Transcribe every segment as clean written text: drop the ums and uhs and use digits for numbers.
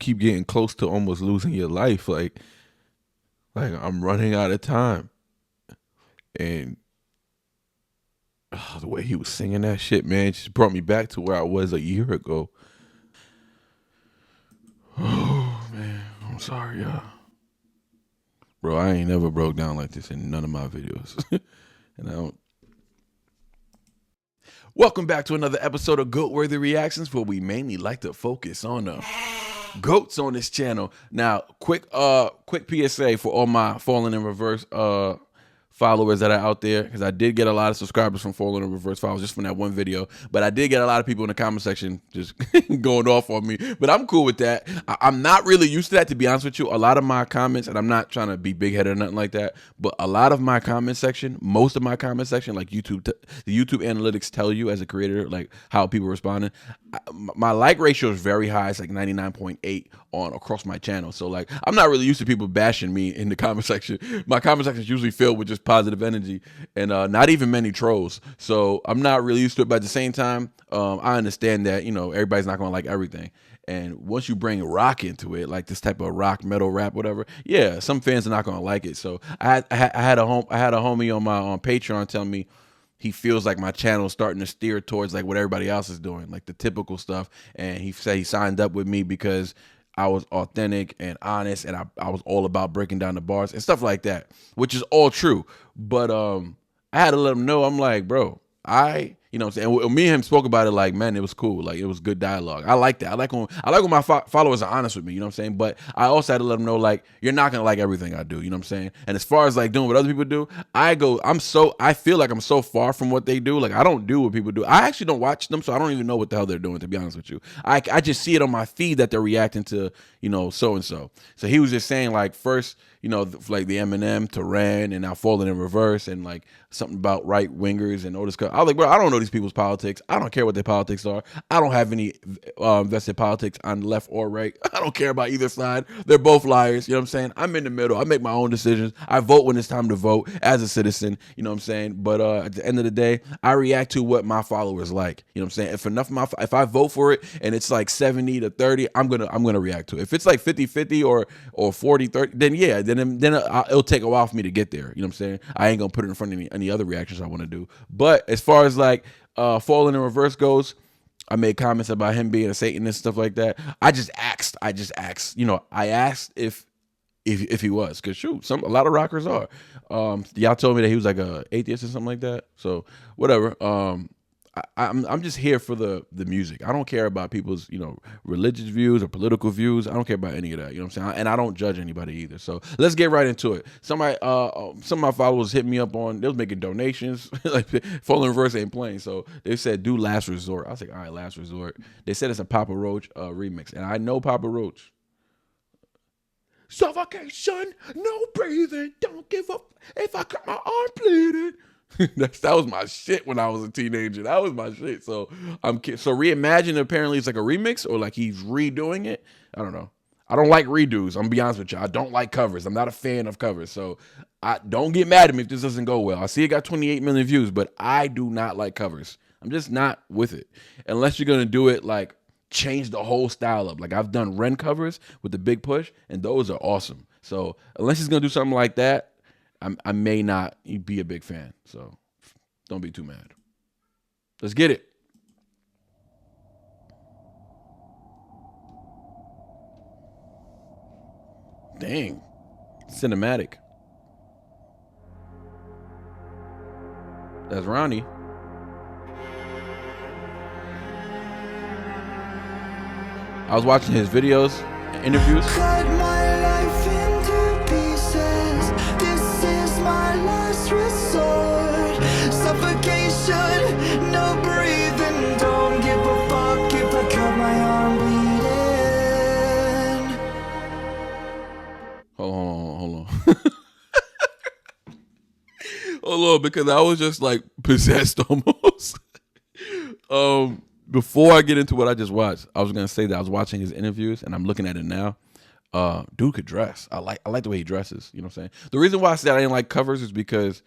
keep getting close to almost losing your life. Like I'm running out of time. And the way he was singing that shit, man, just brought me back to where I was a year ago. Oh man, I'm sorry, y'all. Bro, I ain't never broke down like this in none of my videos. And I don't. Welcome back to another episode of Goat-Worthy Reactions, where we mainly like to focus on the goats on this channel. Now, quick PSA for all my Fallen in Reverse followers that are out there, because I did get a lot of subscribers from Fallen in Reverse followers just from that one video, but I did get a lot of people in the comment section just going off on me, but I'm cool with that. I'm not really used to that, to be honest with you. A lot of my comments, and I'm not trying to be big-headed or nothing like that, but a lot of my comment section, most of my comment section, like the YouTube analytics tell you as a creator, like how people are responding. My like ratio is very high. It's like 99.8 on across my channel. So like, I'm not really used to people bashing me in the comment section. My comment section is usually filled with just positive energy and not even many trolls. So I'm not really used to it. But at the same time, I understand that, you know, everybody's not going to like everything. And once you bring rock into it, like this type of rock, metal, rap, whatever, yeah, some fans are not going to like it. So I had a homie on my Patreon tell me he feels like my channel is starting to steer towards like what everybody else is doing, like the typical stuff. And he said he signed up with me because I was authentic and honest, and I was all about breaking down the bars and stuff like that, which is all true. But I had to let him know, I'm like, bro, you know what I'm saying? And me and him spoke about it like, man, it was cool. Like, it was good dialogue. I like that. I like when my followers are honest with me, you know what I'm saying? But I also had to let them know, like, you're not going to like everything I do, you know what I'm saying? And as far as like doing what other people do, I feel like I'm so far from what they do. Like, I don't do what people do. I actually don't watch them, so I don't even know what the hell they're doing, to be honest with you. I just see it on my feed that they're reacting to, you know, so-and-so. So he was just saying, like, first, you know, like the Eminem to Ran and now Falling in Reverse and like something about right wingers and all this stuff. I was like, bro, I don't know these people's politics. I don't care what their politics are. I don't have any vested politics on left or right. I don't care about either side. They're both liars. You know what I'm saying? I'm in the middle. I make my own decisions. I vote when it's time to vote as a citizen. You know what I'm saying? But at the end of the day, I react to what my followers like. You know what I'm saying? If I vote for it and it's like 70-30, I'm gonna react to it. If it's like 50-50 or 40-30, then yeah, then it'll take a while for me to get there. You know what I'm saying? I ain't gonna put it in front of any other reactions I want to do. But as far as like Falling in Reverse goes, I made comments about him being a Satanist, stuff like that. I just asked, you know, I asked if he was, because shoot, a lot of rockers are. Y'all told me that he was like a atheist or something like that. So whatever. I'm just here for the music. I don't care about people's, you know, religious views or political views. I don't care about any of that. You know what I'm saying? And I don't judge anybody either. So let's get right into it. Some of my followers hit me up on, they was making donations. Like, Fallen Reverse ain't playing. So they said, do Last Resort. I was like, all right, Last Resort. They said it's a Papa Roach remix. And I know Papa Roach. Suffocation, no breathing, don't give up if I got my arm bleeding. That was my shit when I was a teenager. That was my shit. So Reimagined apparently it's like a remix, or like he's redoing it. I don't know. I don't like redos. I'm gonna be honest with you. I don't like covers. I'm not a fan of covers. So I don't get mad at me if this doesn't go well. I see it got 28 million views, but I do not like covers. I'm just not with it. Unless you're gonna do it like change the whole style up. Like, I've done Ren covers with the Big Push, and those are awesome. So unless he's gonna do something like that, I may not be a big fan, so don't be too mad. Let's get it. Dang. Cinematic. That's Ronnie. I was watching his videos, interviews. Cut my life into pieces. This is my last resort. Suffocation, no breathing. Don't give a fuck if I cut my arm bleeding. Hold on. Hold on, because I was just like possessed almost. Before I get into what I just watched, I was gonna say that I was watching his interviews and I'm looking at it now. Dude could dress. I like the way he dresses. You know what I'm saying? The reason why I said I didn't like covers is because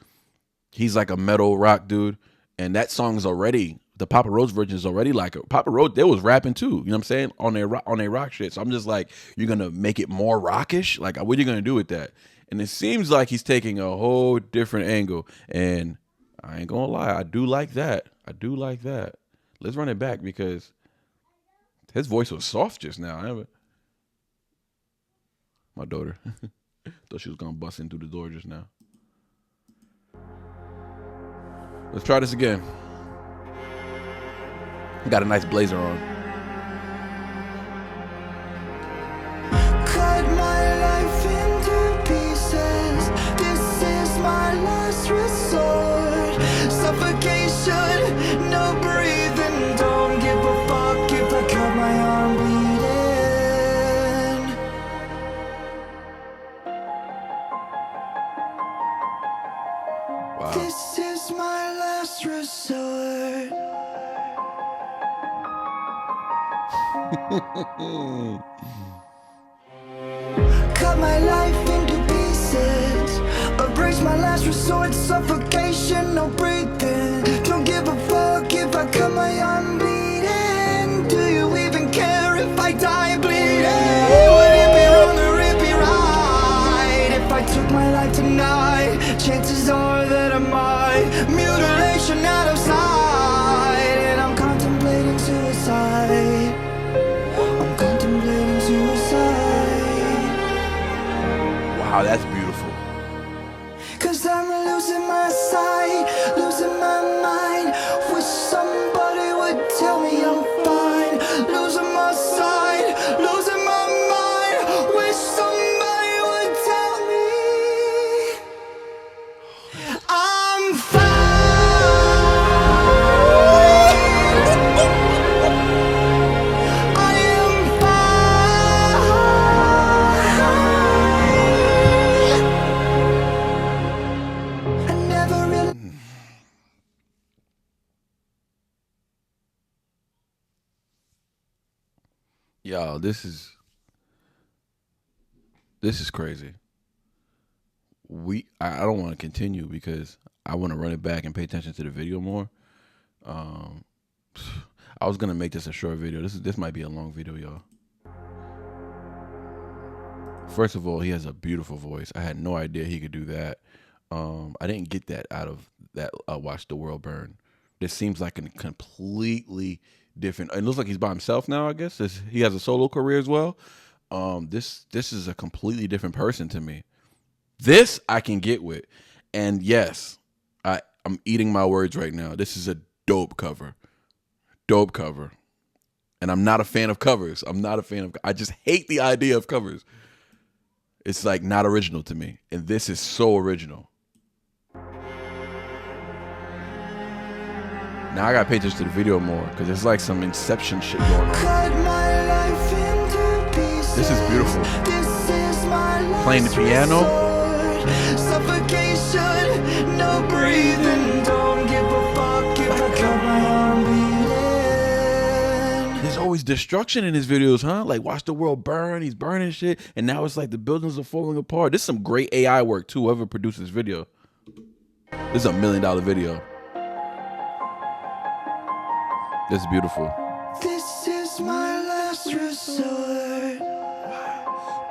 he's like a metal rock dude, and that song is already the Papa Roach version is already like Papa Roach. They was rapping too. You know what I'm saying, on their rock shit. So I'm just like, you're gonna make it more rockish. Like, what are you gonna do with that? And it seems like he's taking a whole different angle. And I ain't gonna lie, I do like that. I do like that. Let's run it back because his voice was soft just now. My daughter thought she was gonna bust in through the door just now. Let's try this again. Got a nice blazer on. Cut my life into pieces. This is my last resort. Suffocation, no breathing. Don't give a fuck if I cut my arm bleeding. Wow. This is my last resort. Cut my life into pieces. Embrace my last resort. Suffocation, no breathing. Don't give a fuck if I cut my arm bleeding. Do you even care if I die bleeding? Would it be wrong or it be right if I took my life tonight? Chances are that I might. Mutilation out of sight, and I'm contemplating suicide. I'm contemplating suicide. Wow, that's beautiful. Cause I'm losing my sight, losing my mind. Wish somebody would tell me I'm fine. Losing my sight, losing my mind. Wish somebody would tell me I'm fine. I am fine. I never really. Yo, this is crazy. I don't want to continue because I want to run it back and pay attention to the video more. I was gonna make this a short video. This might be a long video, y'all. First of all, he has a beautiful voice. I had no idea he could do that. I didn't get that out of that Watch the World Burn. This seems like a completely different. It looks like he's by himself now, I guess. He has a solo career as well. This is a completely different person to me. This I can get with. And yes, I'm eating my words right now. This is a dope cover. Dope cover. And I'm not a fan of covers. I just hate the idea of covers. It's like not original to me. And this is so original. Now I gotta pay attention to the video more because it's like some Inception shit going on. Cut my life into pieces. This is beautiful. This is my last Playing the piano. resort. Suffocation, no breathing. Don't give a fuck if I cut my arm bleeding. There's always destruction in his videos, huh? Like Watch the World Burn. He's burning shit, and now it's like the buildings are falling apart. This is some great AI work too. Whoever produced this video. This is $1 million video. This is beautiful. This is my last resort.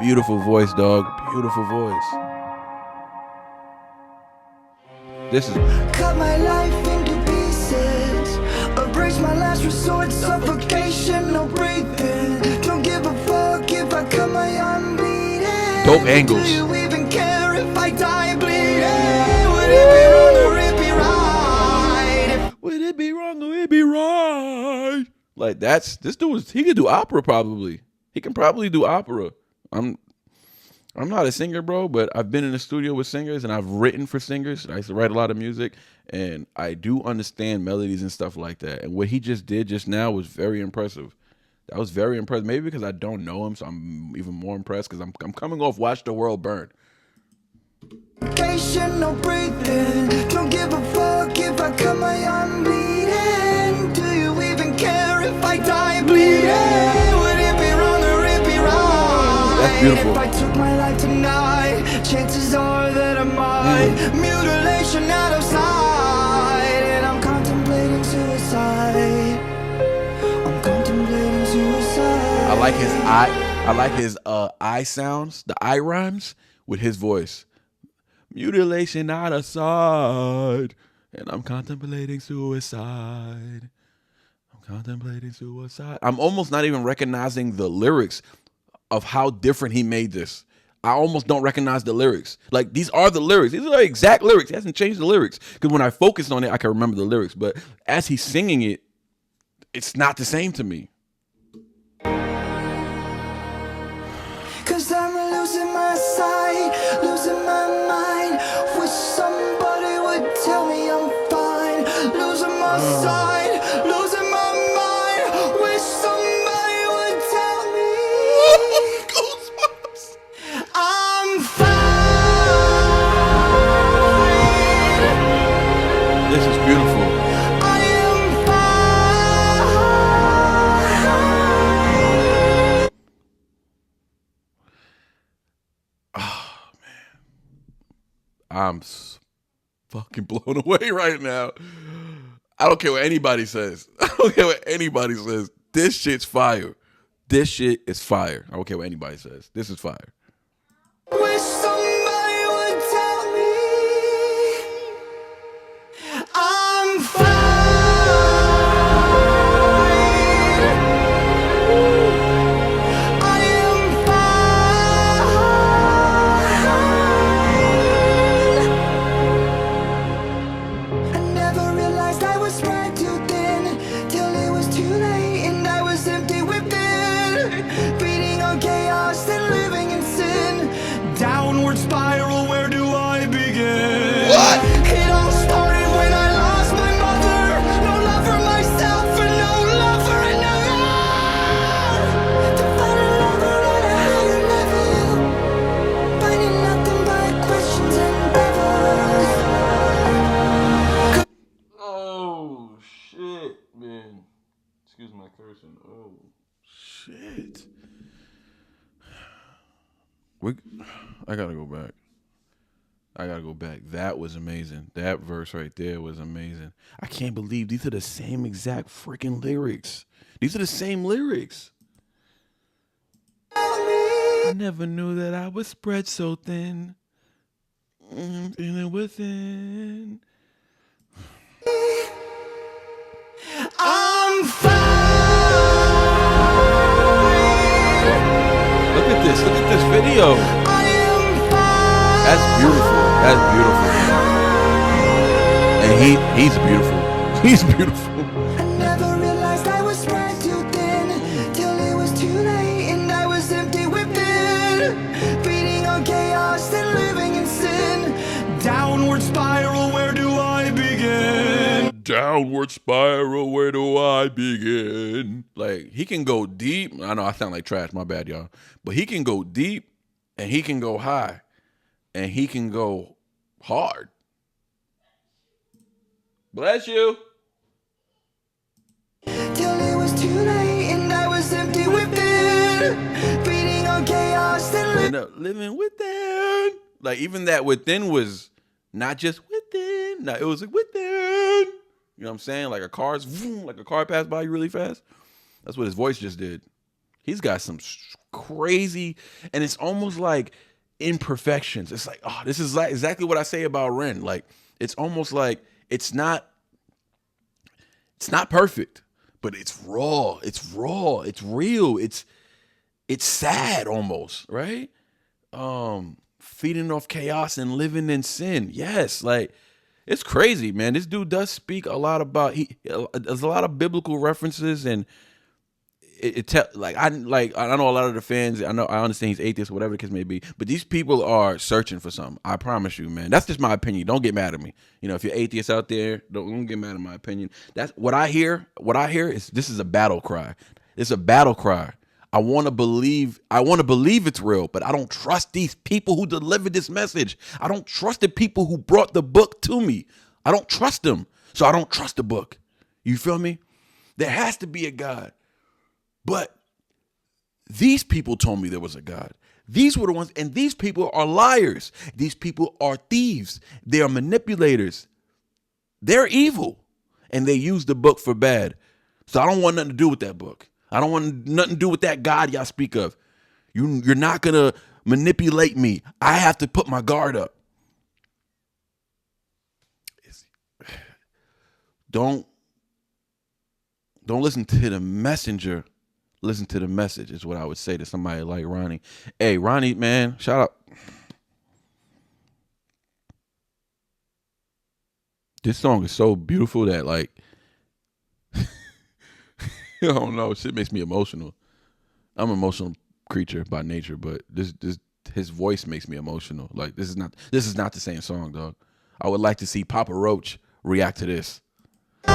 Beautiful voice, dog. Beautiful voice. This is Cut my life into pieces. Embrace my last resort. Suffocation, no breathing. Don't give a fuck if I cut my arm bleeding. dope angles. Do you even care if I die bleeding? Would it be wrong or it be right? Would it be wrong or it be right? Like this dude he could do opera probably. He can probably do opera. I'm not a singer, bro, but I've been in the studio with singers and I've written for singers. I used to write a lot of music and I do understand melodies and stuff like that. And what he just did just now was very impressive. That was very impressive. Maybe because I don't know him, so I'm even more impressed because I'm coming off Watch the World Burn. No breathing. Don't give a fuck if I cut my arm bleeding. Do you even care if I die bleeding? Would it be wrong or it be right? That's beautiful. If I took my life tonight, chances are that I might. Mutilation out of sight, and I'm contemplating suicide. I like his I sounds, the I rhymes with his voice. Mutilation out of sight, and I'm contemplating suicide. Contemplating suicide. I'm almost not even recognizing the lyrics of how different he made this. I almost don't recognize the lyrics. Like, these are the lyrics. These are the exact lyrics. He hasn't changed the lyrics. Because when I focused on it, I can remember the lyrics. But as he's singing it, it's not the same to me. Cause I'm losing my sight, losing my mind. Wish somebody would tell me I'm fine. Losing my sight, losing my mind. Wish somebody would tell me Goosebumps. I'm fine. This is beautiful. I am fine. I'm fucking blown away right now. I don't care what anybody says. I don't care what anybody says. This shit's fire. This shit is fire. I don't care what anybody says. This is fire. Wish somebody would tell me I'm fine. I am fine. I never realized I was spread too thin till it was too late and I was empty within, beating on chaos and living in sin. Downward spiral, where do I begin? What? It all started when I lost my mother. No love for myself and no love for another. To find a lover at a higher level, finding nothing but questions and devils. Oh, shit, man. Excuse my cursing. Oh, shit. I gotta go back. That was amazing. That verse right there was amazing. I can't believe these are the same exact freaking lyrics. These are the same lyrics. I never knew that I was spread so thin. Feeling within. I'm fine. Look at this. Look at this video. I am fine. That's beautiful. That's beautiful. And he's beautiful. He's beautiful. I never realized I was spread too thin till it was too late and I was empty within, beating on chaos and living in sin. Downward spiral, where do I begin? Downward spiral, where do I begin? Like, he can go deep. I know I sound like trash, my bad, y'all. But he can go deep and he can go high and he can go hard. Bless you. Till it was too late and I was empty within, beating on chaos and End up living within. Like, even that within was not just within. No, it was like within. You know what I'm saying? Like a car passed by you really fast. That's what his voice just did. He's got some crazy, and it's almost like imperfections. It's like, oh, this is like exactly what I say about Ren. Like, it's almost like it's not perfect, but it's raw. It's raw. It's real. It's sad almost, right? Feeding off chaos and living in sin. Yes, like, it's crazy, man. This dude does speak a lot about there's a lot of biblical references, and I know a lot of the fans. I understand he's atheist, whatever the case may be, but these people are searching for something. I promise you, man. That's just my opinion. Don't get mad at me. You know, if you're atheist out there, don't get mad at my opinion. That's what I hear. What I hear is this is a battle cry. It's a battle cry. I want to believe it's real, but I don't trust these people who delivered this message. I don't trust the people who brought the book to me. I don't trust them. So I don't trust the book. You feel me? There has to be a God. But these people told me there was a God. These were the ones, and these people are liars. These people are thieves. They are manipulators. They're evil, and they use the book for bad. So I don't want nothing to do with that book. I don't want nothing to do with that God y'all speak of. You're not going to manipulate me. I have to put my guard up. Don't listen to the messenger. Listen to the message is what I would say to somebody like Ronnie. Hey, Ronnie, man, shout out. This song is so beautiful that, like, I don't know, shit makes me emotional. I'm an emotional creature by nature, but this his voice makes me emotional. Like, this is not the same song, dog. I would like to see Papa Roach react to this. I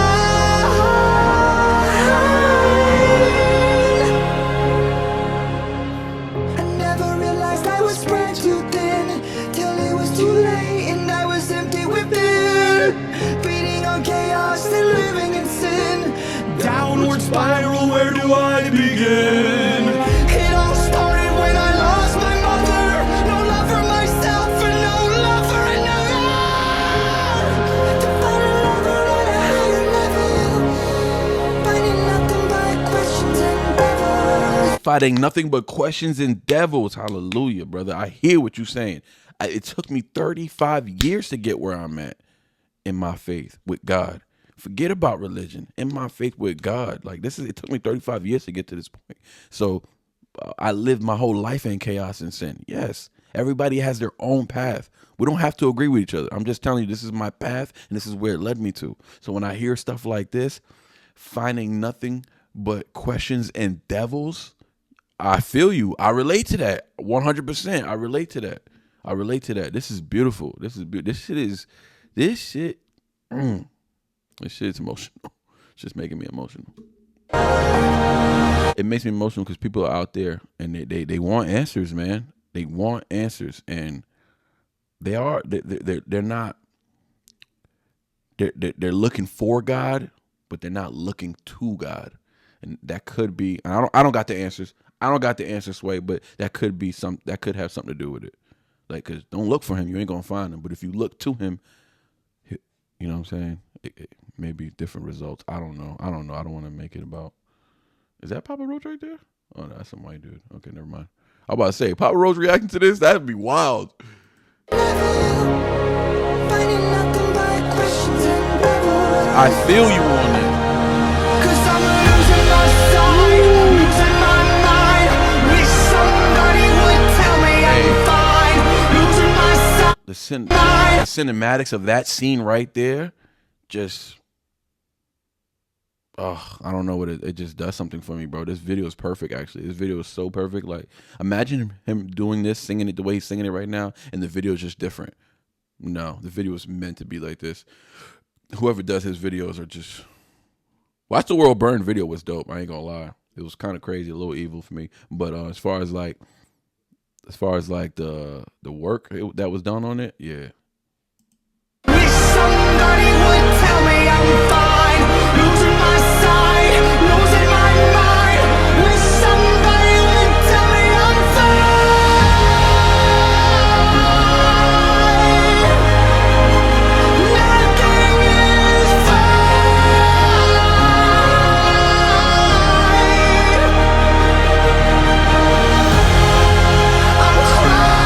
never realized I was spread too thin till it was too late and I was empty within, feeding on chaos and living in sin. Downward spiral, where do I begin? It all started when I lost my mother. No love for myself and no love for another. To find a lover at a higher level, finding nothing but questions and devils. Fighting nothing but questions and devils. Hallelujah, brother. I hear what you're saying. It took me 35 years to get where I'm at in my faith with God. Forget about religion. In my faith with God. Like, it took me 35 years to get to this point. So I lived my whole life in chaos and sin. Yes, everybody has their own path. We don't have to agree with each other. I'm just telling you, this is my path and this is where it led me to. So when I hear stuff like this, finding nothing but questions and devils, I feel you. I relate to that 100%. I relate to that. This is beautiful. This shit is emotional. It's just making me emotional. It makes me emotional because people are out there and they want answers, man. They want answers, and they're looking for God, but they're not looking to God. And that could be, I don't got the answers. I don't got the answer, Sway, but that could have something to do with it. Like, cause don't look for him, you ain't gonna find him. But if you look to him, you know what I'm saying? It may be different results. I don't know. I don't want to make it about. Is that Papa Roach right there? Oh, no, that's some white dude. Okay, never mind. I'm about to say, Papa Roach reacting to this? That'd be wild. I feel you on that. Cause I'm losing my sight, losing my mind. Wish somebody would tell me I'm fine. Losing my sight. The cinematics of that scene right there, just, I don't know what it just does something for me, bro. This video is perfect, actually. This video is so perfect. Like, imagine him doing this, singing it the way he's singing it right now, and the video is just different. No, the video is meant to be like this. Whoever does his videos are just... Watch the World Burn video was dope. I ain't gonna lie. It was kind of crazy, a little evil for me. But as far as like the work that was done on it, yeah. Wish somebody would tell me I'm fine. Losing my sight, losing my mind. Wish somebody would tell me I'm fine. Nothing is fine. I'm crying.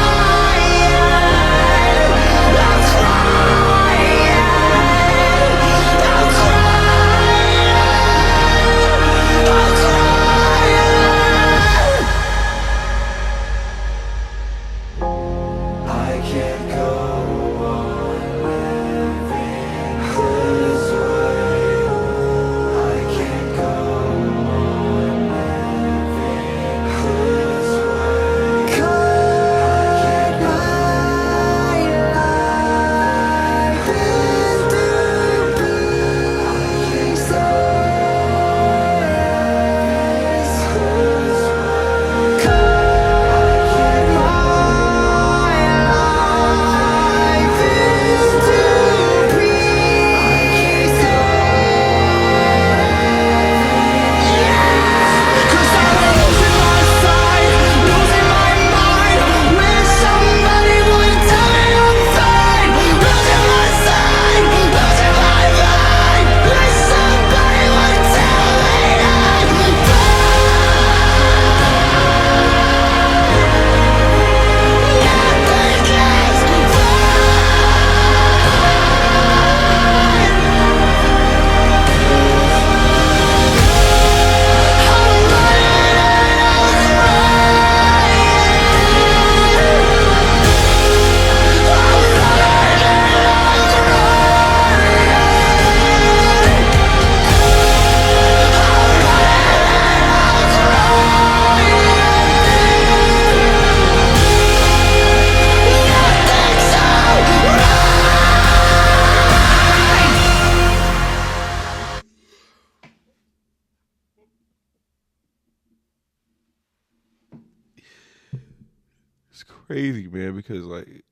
crazy, man, because like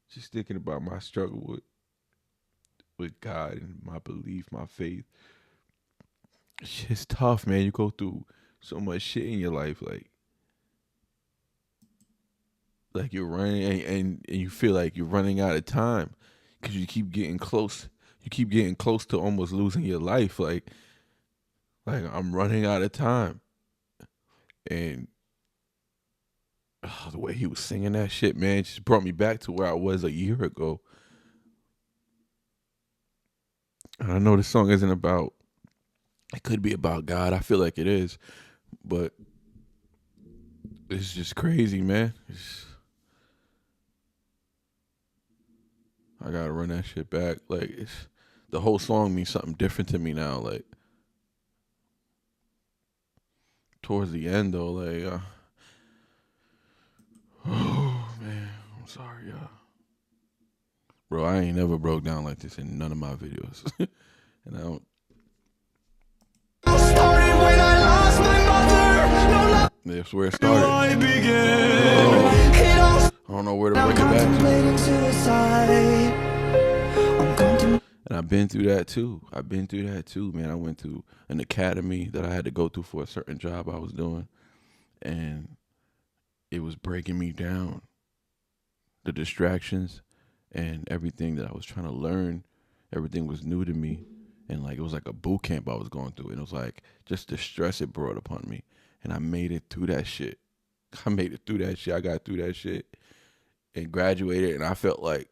just thinking about my struggle with God and my belief, my faith. It's tough, man. You go through so much shit in your life, like you're running and you feel like you're running out of time because you keep getting close. You keep getting close to almost losing your life. Like I'm running out of time. And the way he was singing that shit, man, just brought me back to where I was a year ago. And I know this song isn't about, it could be about God. I feel like it is. But it's just crazy, man. I gotta run that shit back. Like, the whole song means something different to me now. Like, towards the end, though, like, oh, man, I'm sorry, y'all. Bro, I ain't never broke down like this in none of my videos. And I don't. Started when I lost my mother. No, That's where it started. I began. It all I don't know where to bring it back to. contemplating suicide. I'm contemplating. And I've been through that too. Man. I went to an academy that I had to go to for a certain job I was doing. And it was breaking me down. The distractions and everything that I was trying to learn, everything was new to me. And like, it was like a boot camp I was going through. And it was like, just the stress it brought upon me. And I made it through that shit. I got through that shit and graduated. And I felt like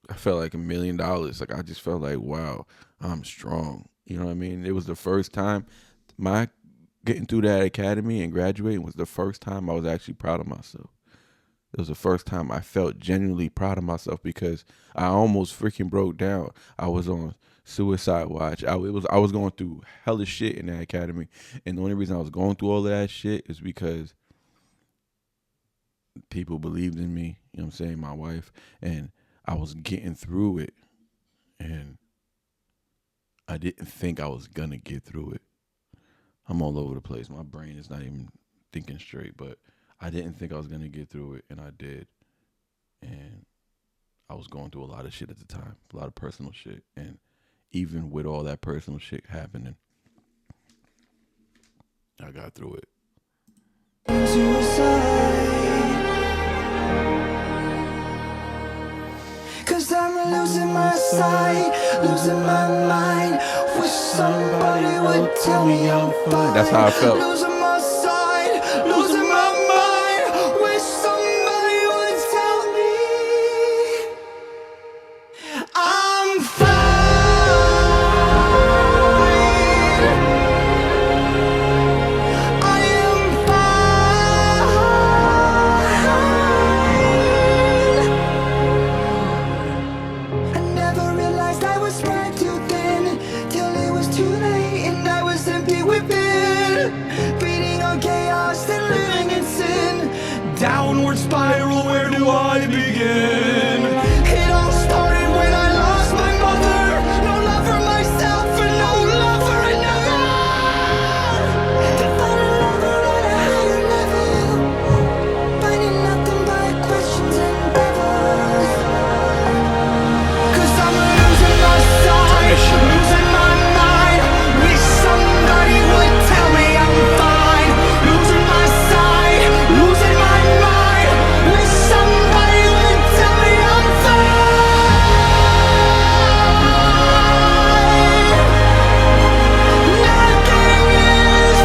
$1 million. Like, I just felt like, wow, I'm strong. You know what I mean? It was the first time my getting through that academy and graduating was the first time I was actually proud of myself. It was the first time I felt genuinely proud of myself because I almost freaking broke down. I was on suicide watch. I was going through hella shit in that academy. And the only reason I was going through all of that shit is because people believed in me. You know what I'm saying? My wife. And I was getting through it. And I didn't think I was going to get through it. I'm all over the place. My brain is not even thinking straight. But I didn't think I was going to get through it. And I did. And I was going through a lot of shit at the time. A lot of personal shit. And even with all that personal shit happening, I got through it. Cause I'm losing my sight, losing my mind. Wish somebody would tell me I'm fine. That's how I felt. Losing my sight, losing my mind. Wish somebody would tell me I'm fine. I am fine. I never realized I was spread too thin till it was too late and I was empty within, feeding on chaos and living in sin. Downward spiral, where do I begin? It all started when I lost my mother. No love for myself and no love for another. To find a lover at a higher level, finding nothing but questions and endeavors. Cause I'm losing my sight, losing my mind. Wish somebody would tell me I'm fine. Losing my sight, losing my mind. Wish somebody would tell me I'm fine. Nothing is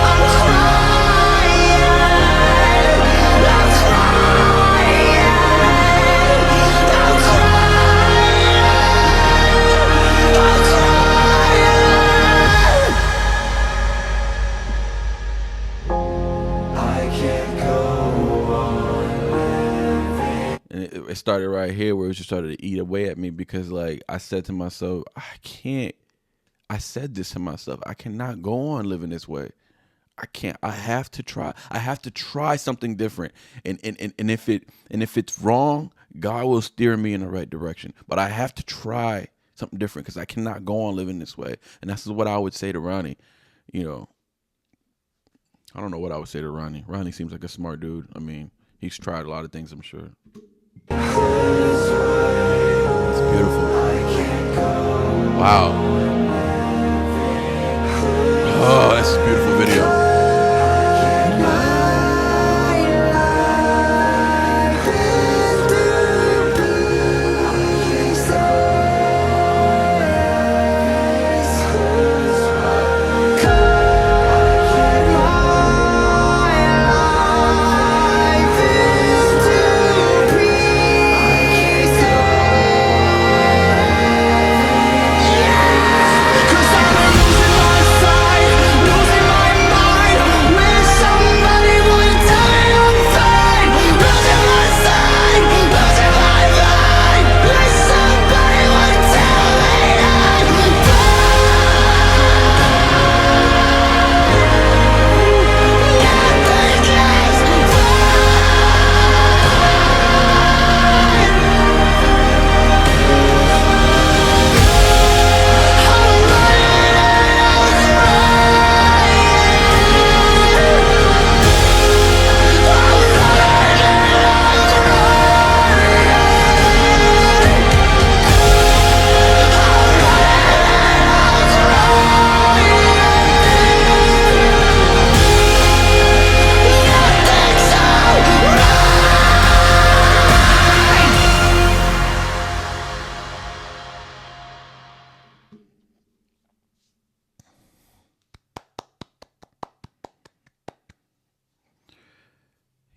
I'm crying, I'm crying, I'm crying. I can't go on. And it started right here where it just started to eat away at me because, like, I said to myself, I said this to myself, I cannot go on living this way. I can't. I have to try. I have to try something different. And if it's wrong, God will steer me in the right direction. But I have to try something different because I cannot go on living this way. And that's what I would say to Ronnie. You know, I don't know what I would say to Ronnie. Ronnie seems like a smart dude. I mean, he's tried a lot of things, I'm sure. It's beautiful. Wow. Oh, that's a beautiful video.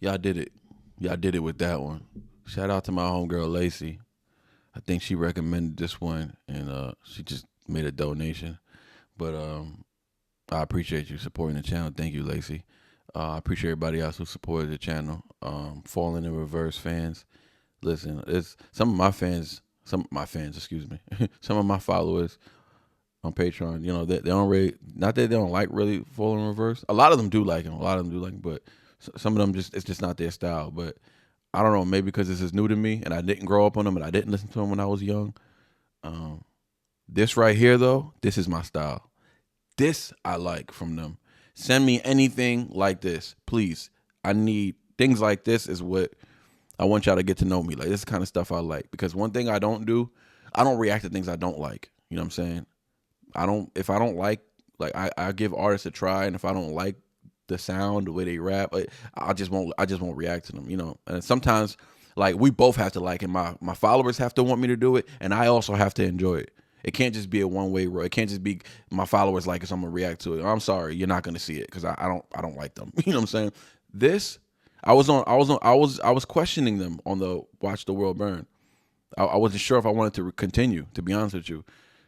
Y'all did it. Y'all did it with that one. Shout out to my homegirl Lacey. I think she recommended this one, and she just made a donation. But I appreciate you supporting the channel. Thank you, Lacey. I appreciate everybody else who supported the channel. Fallen in Reverse fans, listen, it's some of my fans, excuse me, some of my followers on Patreon. You know, they don't really, not that they don't like really Fallen in Reverse. A lot of them do like him. But some of them it's just not their style. But I don't know, maybe because this is new to me and I didn't grow up on them and I didn't listen to them when I was young. This right here though, this is my style. This I like from them. Send me anything like this, please. I need things like this. Is what I want y'all to get to know me. Like, this is the kind of stuff I like. Because one thing I don't do, I don't react to things I don't like. You know what I'm saying? If I don't like I give artists a try, and if I don't like the sound, the way they rap, like, I just won't react to them, you know. And sometimes, like, we both have to like it. My followers have to want me to do it, and I also have to enjoy it. It can't just be a one-way road. It can't just be my followers like it, so I'm gonna react to it. I'm sorry, you're not gonna see it because I don't like them. You know what I'm saying? This, I was questioning them on the Watch the World Burn. I wasn't sure if I wanted to continue, to be honest with you.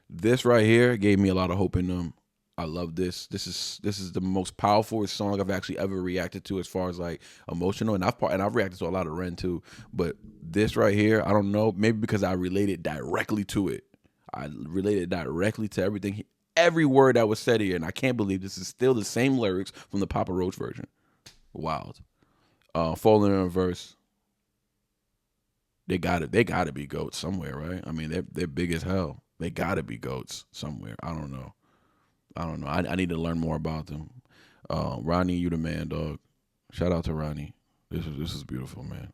This right here gave me a lot of hope in them. I love this. This is the most powerful song I've actually ever reacted to as far as like emotional, and I've reacted to a lot of Ren too. But this right here, I don't know, maybe because I related directly to it. I related directly to every word that was said here, and I can't believe this is still the same lyrics from the Papa Roach version. Wild. Fallen in Reverse. They gotta be goats somewhere, right? I mean, they're big as hell. They gotta be goats somewhere. I don't know. I need to learn more about them. Ronnie, you the man, dog. Shout out to Ronnie. This is beautiful, man.